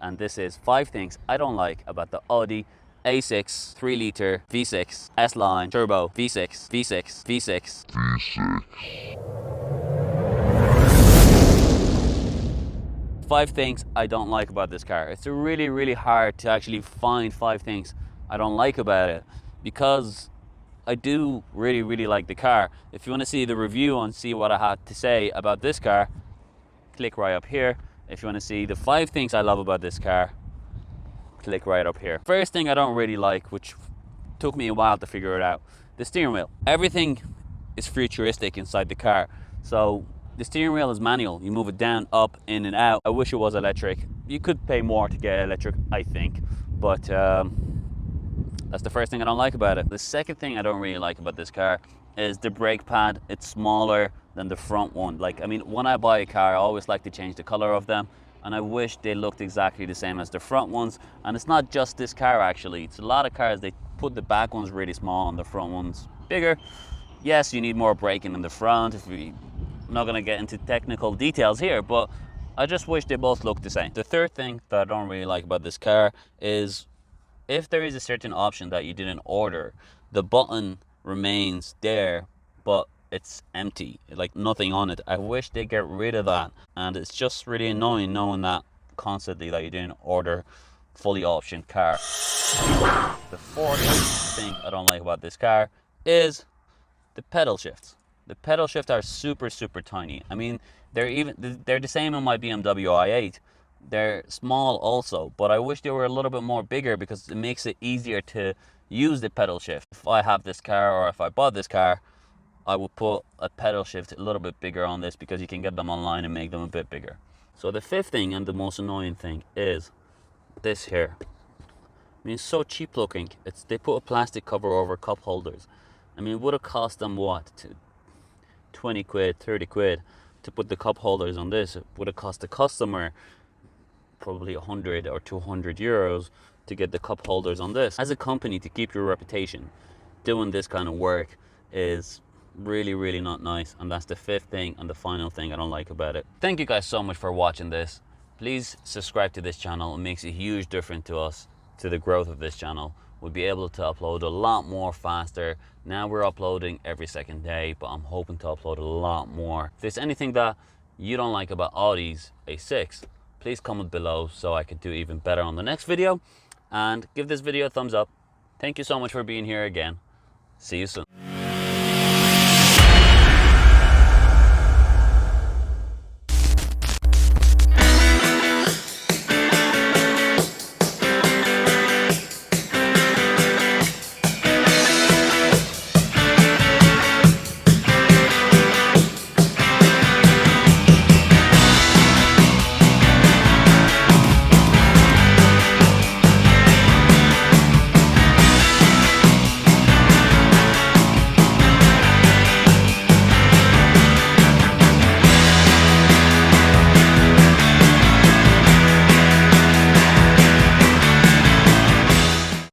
And this is 5 things I don't like about the Audi A6 3-litre V6 S-Line Turbo V6 V6 V6 V6. 5 things I don't like about this car. It's really hard to actually find 5 things I don't like about it, because I do really like the car. If you want to see the review and see what I had to say about this car, click right up here. If you want to see the 5 things I love about this car, click right up here. First thing I don't really like, which took me a while to figure it out, the steering wheel. Everything is futuristic inside the car. So the steering wheel is manual. You move it down, up, in and out. I wish it was electric. You could pay more to get electric, I think, but that's the first thing I don't like about it. The second thing I don't really like about this car is the brake pad. It's smaller than the front one. Like, I mean, when I buy a car, I always like to change the color of them, and I wish they looked exactly the same as the front ones. And it's not just this car, actually. It's a lot of cars, they put the back ones really small and the front ones bigger. Yes, you need more braking in the front. I'm not going to get into technical details here, but I just wish they both looked the same. The third thing that I don't really like about this car is, if there is a certain option that you didn't order, the button remains there, but it's empty, like nothing on it. I wish they get rid of that, and it's just really annoying knowing that constantly, that you didn't order fully optioned car. The fourth thing I don't like about this car is the pedal shifts. The pedal shifts are super tiny. I mean, they're the same in my BMW i8. They're small also, but I wish they were a little bit more bigger, because it makes it easier to use the pedal shift. If I have this car, or if I bought this car, I would put a pedal shift a little bit bigger on this, because you can get them online and make them a bit bigger. So the fifth thing, and the most annoying thing, is this here. I mean, it's so cheap looking. They put a plastic cover over cup holders. I mean, it would have cost them what, 20 quid, 30 quid to put the cup holders on this. It would have cost the customer probably 100 or 200 euros to get the cup holders on this. As a company, to keep your reputation, doing this kind of work is really not nice. And that's the fifth thing and the final thing I don't like about it. Thank you guys so much for watching this. Please subscribe to this channel. It makes a huge difference to us, to the growth of this channel. We'll be able to upload a lot more faster. Now we're uploading every second day, but I'm hoping to upload a lot more. If there's anything that you don't like about Audi's A6, please comment below so I could do even better on the next video. And give this video a thumbs up. Thank you so much for being here again. See you soon.